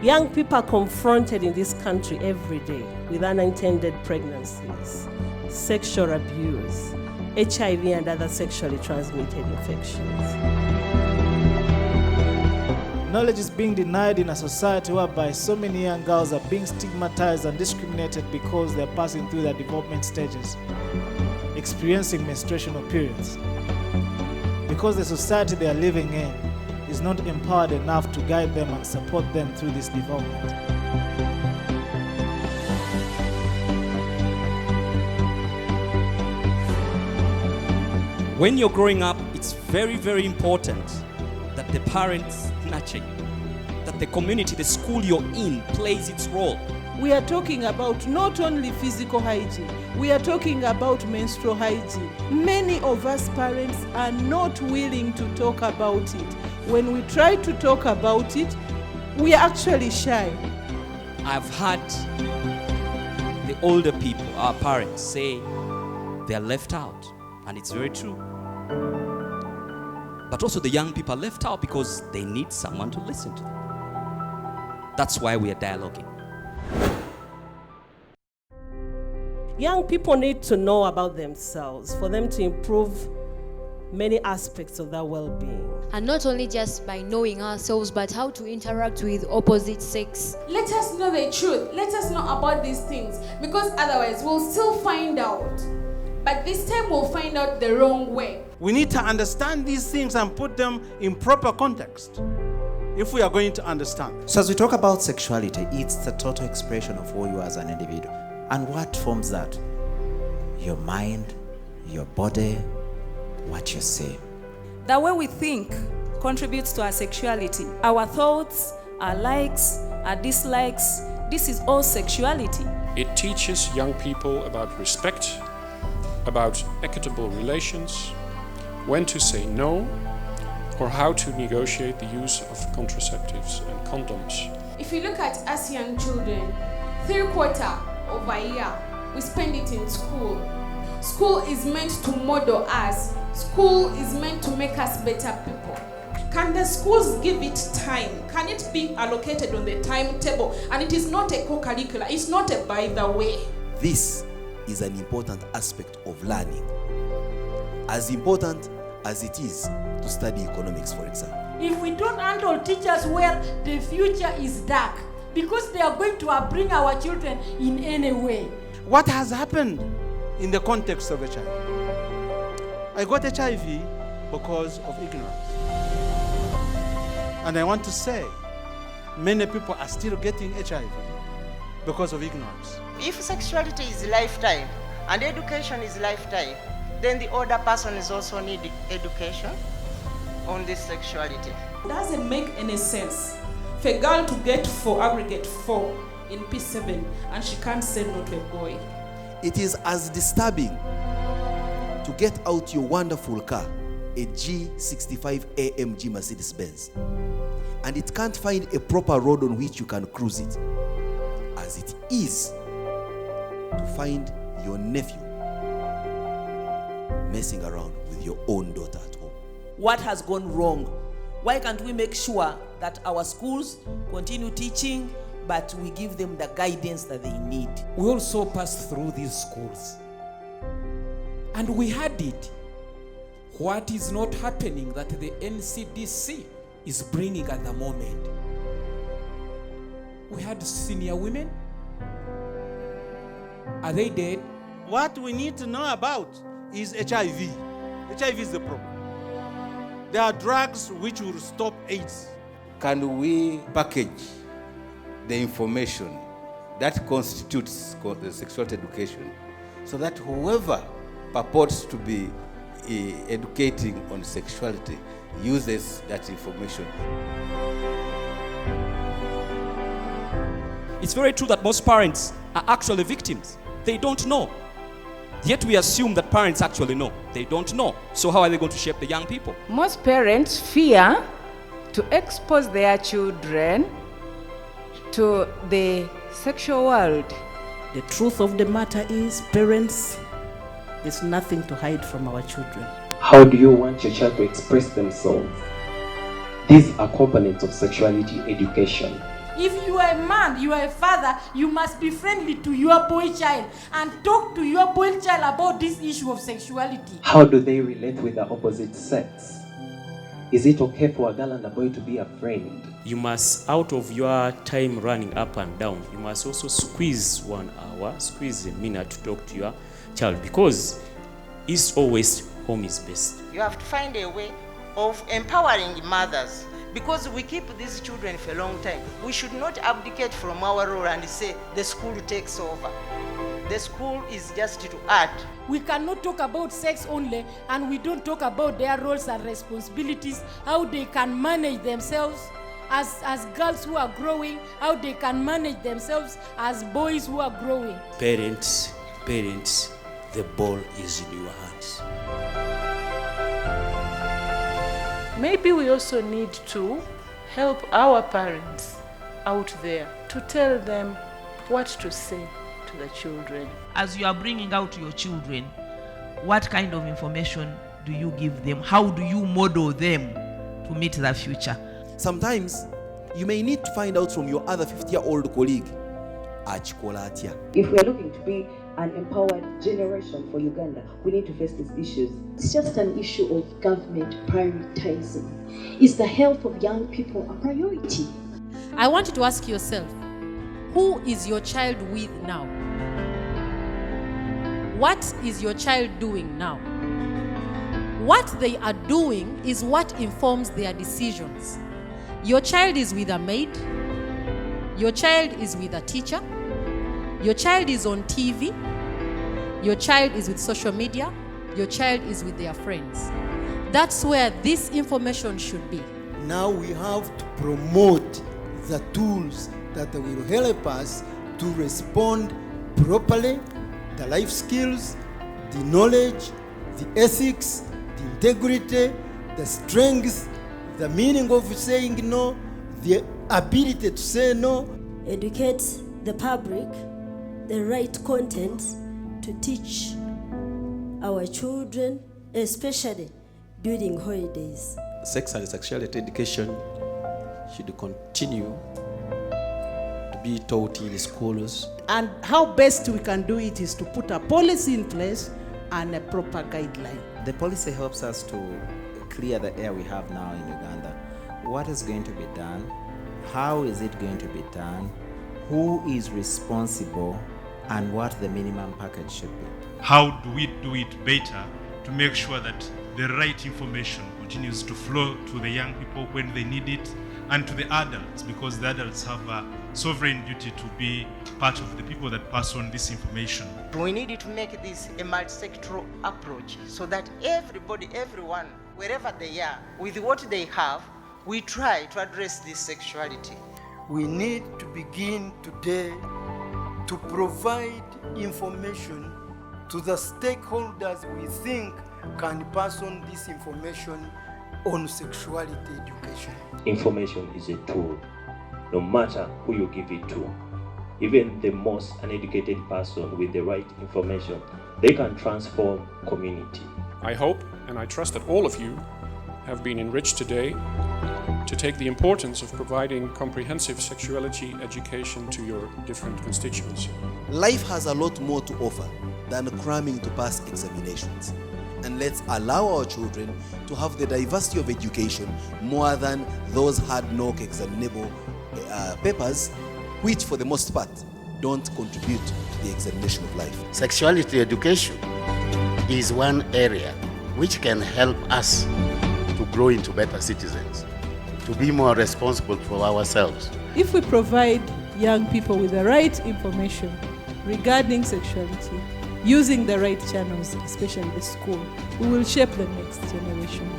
Young people are confronted in this country every day with unintended pregnancies, sexual abuse, HIV and other sexually transmitted infections. Knowledge is being denied in a society whereby so many young girls are being stigmatized and discriminated because they are passing through their development stages, experiencing menstruational periods. Because the society they are living in is not empowered enough to guide them and support them through this development. When you're growing up, it's very, very important that the parents nurture you, that the community, the school you're in plays its role. We are talking about not only physical hygiene, we are talking about menstrual hygiene. Many of us parents are not willing to talk about it. When we try to talk about it, we are actually shy. I've had the older people, our parents, say they're left out, and it's very true. But also the young people are left out because they need someone to listen to them. That's why we are dialoguing. Young people need to know about themselves for them to improve many aspects of their well-being. And not only just by knowing ourselves, but how to interact with opposite sex. Let us know the truth. Let us know about these things, because otherwise we'll still find out. But this time we'll find out the wrong way. We need to understand these things and put them in proper context if we are going to understand. So as we talk about sexuality, it's the total expression of who you are as an individual. And what forms that? Your mind, your body, what you say. The way we think contributes to our sexuality. Our thoughts, our likes, our dislikes, this is all sexuality. It teaches young people about respect, about equitable relations, when to say no, or how to negotiate the use of contraceptives and condoms. If you look at us young children, 3/4 of a year, we spend it in school. School is meant to model us. School is meant to make us better people. Can the schools give it time? Can it be allocated on the timetable? And it is not a co-curricular, it's not a by the way. This is an important aspect of learning. As important as it is to study economics, for example. If we don't handle teachers well, the future is dark, because they are going to bring our children in any way. What has happened in the context of HIV? I got HIV because of ignorance. And I want to say, many people are still getting HIV because of ignorance. If sexuality is lifetime and education is lifetime, then the older person is also need education on this sexuality. It doesn't make any sense for a girl to get 4, aggregate 4 in P7, and she can't say no to a boy. It is as disturbing to get out your wonderful car, a G65 AMG Mercedes-Benz, and it can't find a proper road on which you can cruise it, as it is to find your nephew messing around with your own daughter at home. What has gone wrong? Why can't we make sure that our schools continue teaching, but we give them the guidance that they need? We also passed through these schools, and we had it. What is not happening that the NCDC is bringing at the moment? We had senior women. Are they dead? What we need to know about is HIV. HIV is the problem. There are drugs which will stop AIDS. Can we package the information that constitutes sexuality education so that whoever purports to be educating on sexuality uses that information? It's very true that most parents are actually victims. They don't know. Yet we assume that parents actually know. They don't know. So how are they going to shape the young people? Most parents fear to expose their children to the sexual world. The truth of the matter is, parents, there's nothing to hide from our children. How do you want your child to express themselves? These are components of sexuality education. If you are a man, you are a father, you must be friendly to your boy child and talk to your boy child about this issue of sexuality. How do they relate with the opposite sex? Is it okay for a girl and a boy to be a friend? You must, out of your time running up and down, you must also squeeze 1 hour, squeeze a minute to talk to your child, because east or west, home is best. You have to find a way of empowering mothers, because we keep these children for a long time. We should not abdicate from our role and say the school takes over. The school is just to add. We cannot talk about sex only and we don't talk about their roles and responsibilities, how they can manage themselves as girls who are growing, how they can manage themselves as boys who are growing. Parents, the ball is in your hands. Maybe we also need to help our parents out there to tell them what to say to the children. As you are bringing out your children, what kind of information do you give them? How do you model them to meet the future? Sometimes you may need to find out from your other 50-year-old colleague. If we are looking to be an empowered generation for Uganda, we need to face these issues. It's just an issue of government prioritizing. Is the health of young people a priority? I want you to ask yourself, who is your child with now? What is your child doing now? What they are doing is what informs their decisions. Your child is with a maid. Your child is with a teacher. Your child is on TV. Your child is with social media. Your child is with their friends. That's where this information should be. Now we have to promote the tools that will help us to respond properly, the life skills, the knowledge, the ethics, the integrity, the strength, the meaning of saying no, the ability to say no. Educate the public the right content to teach our children, especially during holidays. Sex and sexuality education should continue to be taught in schools. And how best we can do it is to put a policy in place and a proper guideline. The policy helps us to clear the air we have now in Uganda. What is going to be done? How is it going to be done? Who is responsible? And what the minimum package should be. How do we do it better to make sure that the right information continues to flow to the young people when they need it, and to the adults, because the adults have a sovereign duty to be part of the people that pass on this information. We need to make this a multi-sectoral approach so that everybody, everyone, wherever they are, with what they have, we try to address this sexuality. We need to begin today to provide information to the stakeholders we think can pass on this information on sexuality education. Information is a tool, no matter who you give it to. Even the most uneducated person with the right information, they can transform community. I hope and I trust that all of you have been enriched today to take the importance of providing comprehensive sexuality education to your different constituencies. Life has a lot more to offer than cramming to pass examinations. And let's allow our children to have the diversity of education more than those hard-knock examinable papers, which for the most part don't contribute to the examination of life. Sexuality education is one area which can help us to grow into better citizens, to be more responsible for ourselves. If we provide young people with the right information regarding sexuality, using the right channels, especially the school, we will shape the next generation.